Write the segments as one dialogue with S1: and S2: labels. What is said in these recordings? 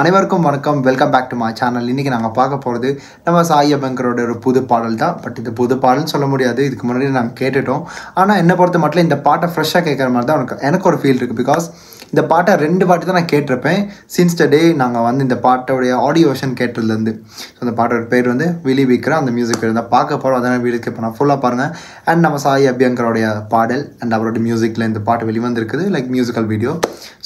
S1: அனைவருக்கும் வணக்கம். Welcome back to my channel. இன்றைக்கி நாங்கள் பார்க்க போகிறது நம்ம சாய் அபங்கரோட ஒரு புது பாடல் தான். பட் இது புது பாடல்னு சொல்ல முடியாது, இதுக்கு முன்னாடி நாங்கள் கேட்டுட்டோம். ஆனால் என்னை பொறுத்த மட்டும் இந்த பாட்டை ஃப்ரெஷ்ஷாக கேட்குற மாதிரி தான் எனக்கு ஒரு ஃபீல் இருக்குது. பிகாஸ் இந்த பாட்டை 2 வாட்டி தான் நான் கேட்டிருப்பேன் சின்ஸ் த டே நாங்கள் வந்து இந்த பாட்டோடைய ஆடியோ வெர்ஷன் கேட்டதுலேருந்து. ஸோ அந்த பாட்டோட பேர் வந்து விழி விக்ரா, அந்த மியூசிக் பேர் தான் பார்க்க போகிறோம். அதனால் வீடியோ இப்போ நான் ஃபுல்லாக பாருங்கள். அண்ட் நம்ம சாய் அபியங்கரோடைய பாடல் அண்ட் அவரோட மியூசிக்கில் இந்த பாட்டு வெளிவந்திருக்குது, லைக் மியூசிக்கல் வீடியோ.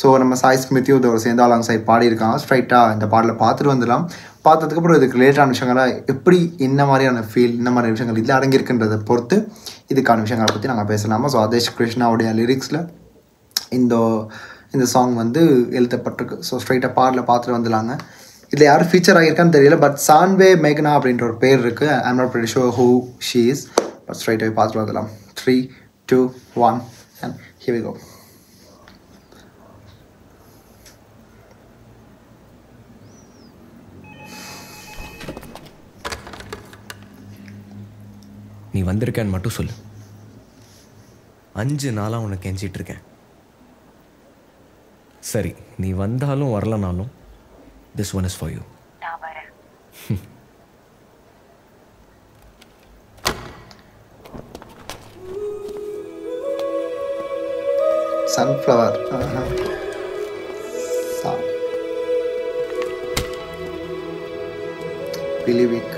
S1: ஸோ நம்ம சாய் ஸ்மிருதியும் இதோட சேர்ந்து அலாங் சைட் பாடியிருக்காங்க. ஸ்ட்ரைட்டாக இந்த பாடலை பார்த்துட்டு வந்துடலாம். பார்த்ததுக்கப்புறம் இதுக்கு ரிலேட்டான விஷயங்கள்லாம் எப்படி என்ன மாதிரியான ஃபீல், என்ன மாதிரி விஷயங்கள் இதில் அடங்கியிருக்குன்றதை பொறுத்து இதுக்கான விஷயங்களை பற்றி நாங்கள் பேசலாமா. ஸோ அதேஷ் கிருஷ்ணாவுடைய லிரிக்ஸில் இந்த சாங் வந்து எழுதப்பட்டிருக்கு. ஸோ ஸ்ட்ரைட்டாக பாடலில் பார்த்துட்டு வந்துடலாங்க. இதில் யாரும் ஃபீச்சர் ஆகியிருக்கான்னு தெரியல, பட் சான்வே மேக்னா அப்படின்ற ஒரு பேர் இருக்குது. I am not pretty sure who she is, but ஸ்ட்ரைட்டாகவே பார்த்துட்டு வந்துடலாம். 3, 2, 1 அண்ட் ஹியர் வி கோ.
S2: நீ வந்திருக்கேன்னு மட்டும் சொல்லு. 5 நாளாக உனக்கு கெஞ்சிட்டு இருக்கேன். சரி, நீ வந்தாலும் வரலனாலும் this one is for you.
S3: நான் வரேன்.
S1: சன்ஃப்ளவர் பிலிவிக்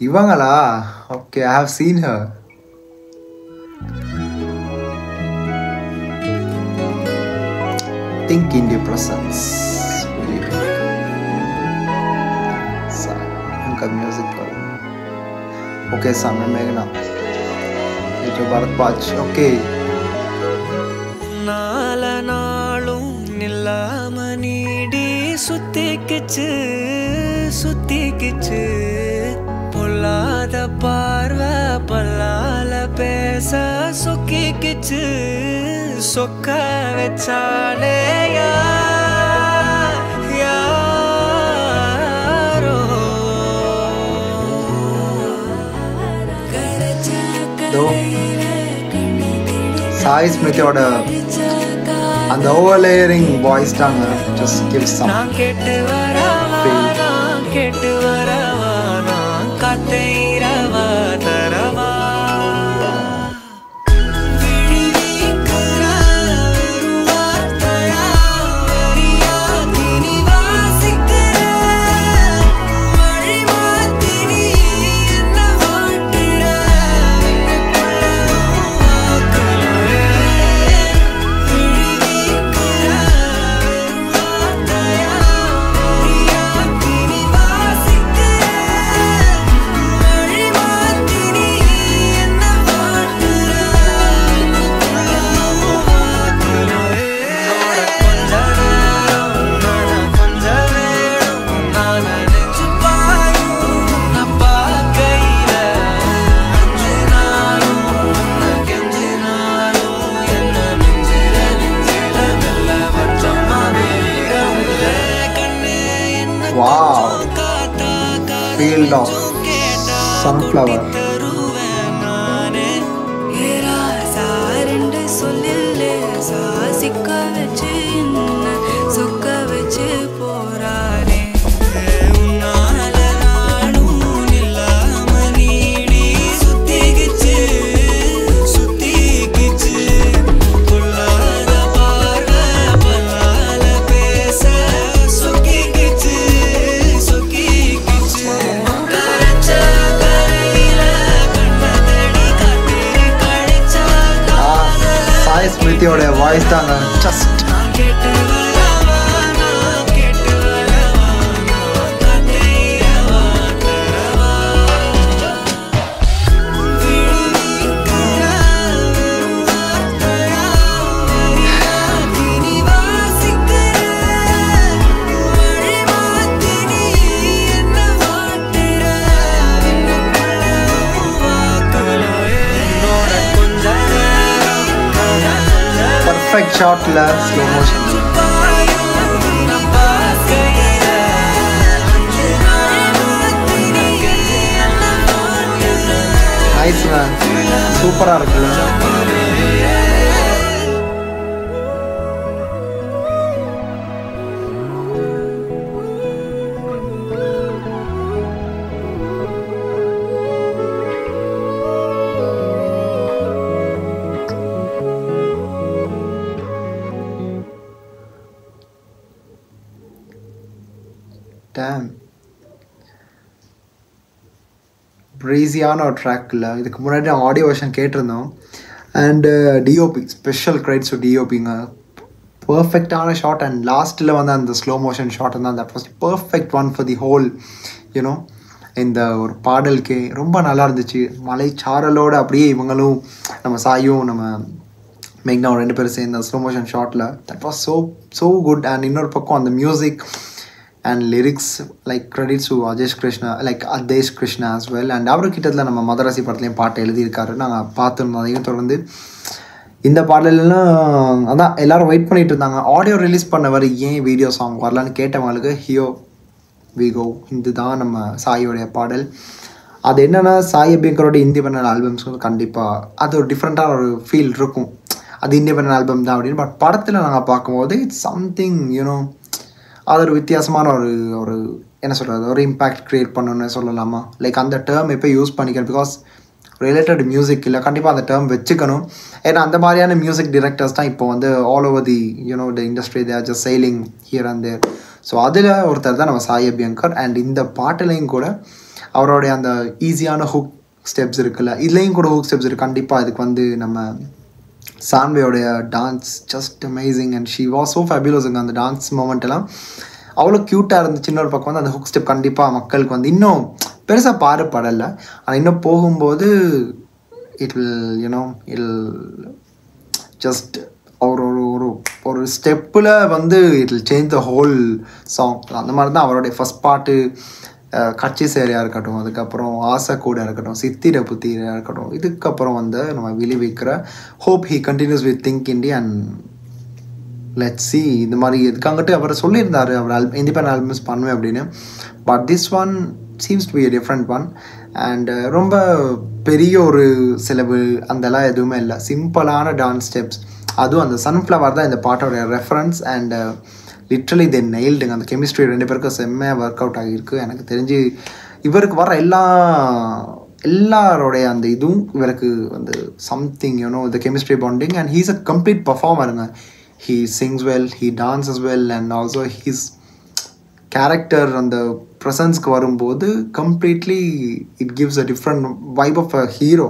S1: இவங்களா? Okay, I have seen her. Think in the presence. उनका म्यूजिक ओके. सामने मेघना, ये जो भरद्वाज. ओके,
S4: நால நாளும் நில்லாம நீடி சுத்திக்கிச்சு பொல்லாத பார்வை பல்லால பேச சொக்கிக்கிச்சு. சொக்க வச்சாலே
S1: சாய் ஸ்மிருதியோட அந்த ஓவர்லேயரிங் வாய்ஸ் தாங்க just gives some
S4: கேட்டு வரவா நான் காத்தேரவா தரவா.
S1: Wow, field of sunflower. ஸ்மிருதியோட வாய்ஸ் தாங்க just. perfect shot, slow motion. Nice man, சூப்பராக இருக்குல்ல. டேம், ப்ரீஸியான ஒரு ட்ராக் இல்லை. இதுக்கு முன்னாடி நான் ஆடியோ வெர்ஷன் கேட்டிருந்தோம். And DOP, special credits to டிஓபிங்க. பர்ஃபெக்டான ஷாட். அண்ட் லாஸ்ட்டில் வந்து அந்த ஸ்லோ மோஷன் ஷாட் தான் that was perfect one for the whole you know இந்த ஒரு பாடலுக்கே ரொம்ப நல்லா இருந்துச்சு. மலை சாரலோடு அப்படியே இவங்களும் நம்ம சாயும் நம்ம மேக்னா 2 பேரும் சேர்ந்த ஸ்லோ மோஷன் ஷாட்டில் that was so good. And இன்னொரு பக்கம் அந்த music and lyrics like credits to Adesh Krishna as well. And அவரு கிட்டத்தில் நம்ம மதராசி படத்துலையும் பாட்டு எழுதியிருக்காரு, நாங்கள் பார்த்துருந்தோம். அதையும் தொடர்ந்து இந்த பாடலாம் அதான் எல்லோரும் வெயிட் பண்ணிட்டு இருந்தாங்க. ஆடியோ ரிலீஸ் பண்ணவர் ஏன் வீடியோ சாங் வரலான்னு கேட்டவங்களுக்கு ஹியோ விகோ, இதுதான் நம்ம சாயோடைய பாடல். அது என்னென்னா சாய் அபியங்கரோட இண்டிபெண்டன்ட் ஆல்பம்ஸ் கண்டிப்பாக அது ஒரு டிஃப்ரெண்ட்டான ஒரு ஃபீல் இருக்கும். அது இண்டிபெண்டன்ட் ஆல்பம் தான் அப்படின்னு. பட் படத்தில் நாங்கள் பார்க்கும்போது இட்ஸ் சம்திங் யூனோ அது ஒரு வித்தியாசமான ஒரு என்ன சொல்கிறது, ஒரு இம்பேக்ட் க்ரியேட் பண்ணணுன்னு சொல்லலாமா. லைக் அந்த டேர்ம் எப்போ யூஸ் பண்ணிக்கிறேன் பிகாஸ் ரிலேட்டட் மியூசிக் இல்லை, கண்டிப்பாக அந்த டேர்ம் வச்சுக்கணும். ஏன்னா அந்த மாதிரியான மியூசிக் டிரெக்டர்ஸ் தான் இப்போ வந்து all over the you know the industry they are just sailing here and there. So அதில் ஒருத்தர் தான் நம்ம சாய் அபியங்கர். அண்ட் இந்த பாட்டுலையும் கூட அவருடைய அந்த ஈஸியான ஹுக் ஸ்டெப்ஸ் இருக்குல்ல, இதுலேயும் கூட ஹுக் ஸ்டெப்ஸ் இருக்குது. கண்டிப்பாக இதுக்கு வந்து நம்ம சான்வேயோடைய dance just amazing. And she was so ஃபேபியூலஸுங்க. அந்த டான்ஸ் மூமெண்ட் எல்லாம் அவ்வளோ க்யூட்டாக இருந்துச்சு. இன்னொரு பக்கம் வந்து அந்த ஹுக் ஸ்டெப் கண்டிப்பாக மக்களுக்கு வந்து இன்னும் பெருசாக பாடுபடலை. ஆனால் இன்னும் போகும்போது இட் வில் யூனோ இல் ஜஸ்ட் ஒரு ஸ்டெப்பில் வந்து it will change the whole song. அந்த மாதிரி தான் அவருடைய ஃபஸ்ட் பாட்டு கட்சி சேரியாக இருக்கட்டும், அதுக்கப்புறம் ஆசை கூட இருக்கட்டும், சித்திர புத்திரையாக இருக்கட்டும், இதுக்கப்புறம் வந்து நம்ம விளைவிக்கிற hope he continues with think indie and let's see. இந்த மாதிரி இதுக்காங்கட்டு அவர் சொல்லியிருந்தார் அவர் இண்டிபெண்டன்ட் ஆல்பம்ஸ் பண்ணுவேன் அப்படின்னு. But this one seems to be a different one. And ரொம்ப பெரிய ஒரு செலவு அந்தெல்லாம் எதுவுமே இல்லை, சிம்பிளான டான்ஸ் ஸ்டெப்ஸ். அதுவும் அந்த சன்ஃப்ளவர் தான் இந்த பாட்டோடைய ரெஃபரன்ஸ். அண்ட் லிட்ரலி தே நெயில்டுங்க. அந்த கெமிஸ்ட்ரி 2 பேருக்கும் செம்மையாக ஒர்க் அவுட் ஆகியிருக்கு. எனக்கு தெரிஞ்சு இவருக்கு வர எல்லாரோடைய அந்த இதுவும் இவருக்கு வந்து something you know the chemistry bonding. And he's a complete பர்ஃபார்மருங்க. He sings well, he dances well, and also he's character அந்த ப்ரெசன்ஸ்க்கு வரும்போது completely it gives a different vibe of a hero.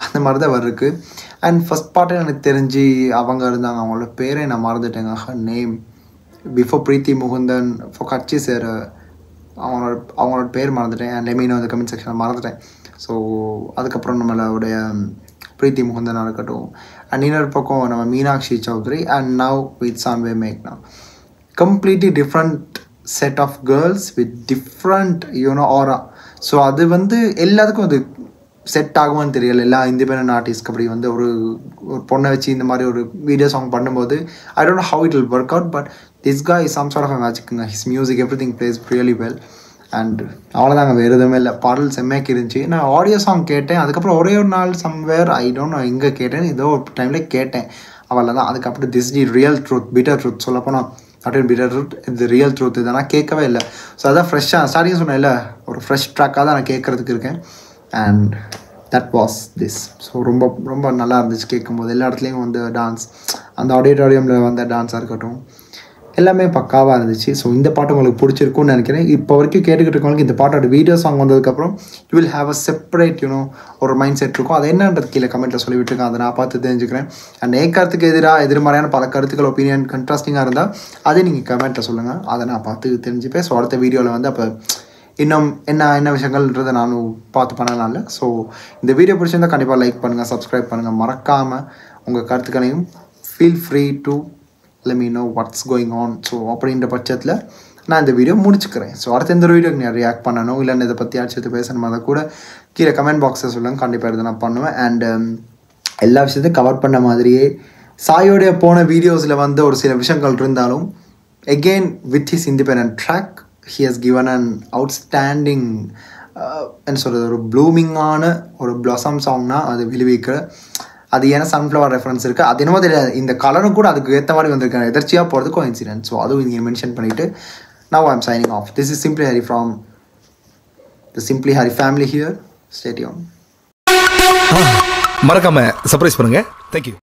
S1: அந்த மாதிரி தான் இருக்குது. அண்ட் ஃபஸ்ட் பாட்டு எனக்கு தெரிஞ்சு அவங்க இருந்தாங்க, அவங்களோட பேரை நான் மறந்துட்டேங்க, her name before Preethi Mukundan for கட்சி சேர அவங்களோட பேர் மறந்துட்டேன். அண்ட் லெமீனோ இந்த கமெண்ட் செக்ஷனில் மறந்துட்டேன். ஸோ அதுக்கப்புறம் நம்மளுடைய பிரீத்தி முகுந்தனாக இருக்கட்டும். அண்ட் இன்னொரு பக்கம் நம்ம Meenakshi Chaudhary and now with Sanvi மேக்னா. Completely different set of girls with different you know aura. So அது வந்து எல்லாத்துக்கும் அது செட் ஆகுமான்னு தெரியல. எல்லா இண்டிபெண்டன்ட் ஆர்டிஸ்ட்க்கு அப்படி வந்து ஒரு பொண்ணை வச்சு இந்த மாதிரி ஒரு வீடியோ சாங் பண்ணும்போது I don't know how it will work out. But this guy is some sort of a மேஜிக்குங்க. His music everything plays really well. And அவ்வளோதாங்க, வேறு எதுவுமே இல்லை. பாடல் செம்மையாக இருந்துச்சு. நான் ஆடியோ சாங் கேட்டேன். அதுக்கப்புறம் ஒரே ஒரு நாள் சம்வேர் ஐ டோன்ட் நோ எங்கே கேட்டேன், ஏதோ ஒரு டைமில் கேட்டேன், அவ்வளோ தான். அதுக்கப்புறம் this the real truth, bitter truth சொல்லப்போனால் நாட் பிட்டர் ட்ரூத், இது ரியல் ட்ரூத். இதெல்லாம் கேட்கவே இல்லை. ஸோ அதான் ஃப்ரெஷ்ஷாக ஸ்டார்டிங் சொன்னேன் இல்லை, ஒரு ஃப்ரெஷ் ட்ராக்காக தான் நான் கேட்குறதுக்கு இருக்கேன். And that was this. So ரொம்ப ரொம்ப நல்லா இருந்துச்சு கேட்கும்போது. எல்லா இடத்துலையும் வந்து டான்ஸ், அந்த ஆடிட்டோரியமில் வந்த டான்ஸாக இருக்கட்டும், எல்லாமே பக்காவாக இருந்துச்சு. ஸோ இந்த பாட்டு உங்களுக்கு பிடிச்சிருக்குன்னு நினைக்கிறேன். இப்போ வரைக்கும் கேட்டுக்கிட்டு இருக்கவங்களுக்கு இந்த பாட்டோட வீடியோ சாங் வந்ததுக்கப்புறம் you will have a separate you know ஒரு மைண்ட் செட் இருக்கும். அது என்னன்றது கீழே கமெண்ட்டில் சொல்லிவிட்டுருக்கேன், அதை நான் பார்த்து தெரிஞ்சுக்கிறேன். அண்ட் கருத்துக்கு எதிர்மறையான பல கருத்துக்கள் ஒப்பீனியன் கண்ட்ராஸ்டிங்காக இருந்தால் அதை நீங்கள் கமெண்ட்டில் சொல்லுங்கள், அதை நான் பார்த்து தெரிஞ்சுப்பேன். ஸோ அடுத்த வீடியோவில் வந்து அப்போ இன்னும் என்ன விஷயங்கள்ன்றதை நானும் பார்த்து பண்ணலாம் இல்லை. ஸோ இந்த வீடியோ பிடிச்சிருந்தால் கண்டிப்பாக லைக் பண்ணுங்கள், சப்ஸ்கிரைப் பண்ணுங்கள், மறக்காமல் உங்கள் கருத்துக்களையும் feel free to let me know what's going on. So அப்படின்ற பட்சத்தில் நான் இந்த வீடியோ முடிச்சுக்கிறேன். ஸோ அடுத்த இந்த வீடியோக்கு நான் ரியாக்ட் பண்ணணும் இல்லைன்னு இதை பற்றி அடிச்சு பேசணும், அதை கூட கீழே கமெண்ட் பாக்ஸில் சொல்லுங்கள், கண்டிப்பாக இதை நான் பண்ணுவேன். அண்ட் எல்லா விஷயத்தையும் கவர் பண்ண மாதிரியே சாயோடைய போன வீடியோஸில் வந்து ஒரு சில விஷயங்கள் இருந்தாலும் again with his independent track he has given an outstanding என்ன சொல்கிறது, ஒரு ப்ளூமிங்கான ஒரு ப்ளாசம் சாங்னா அது விழுவிக்க. அது ஏன்னா சன்ஃப்ளவர் ரெஃபரன்ஸ் இருக்குது, அது என்னமோ தெரியாது. இந்த கலரும் கூட அதுக்கு ஏற்ற மாதிரி வந்திருக்காங்க, எதர்ச்சியாக போகிறதுக்கும் இன்சிடென்ட். ஸோ அதுவும் இங்கே மென்ஷன் பண்ணிவிட்டு now I'm signing off. This is Simply Harry from the Simply Harry family here. Stay tuned.
S3: மறக்காம சர்ப்ரைஸ் பண்ணுங்க. Thank you.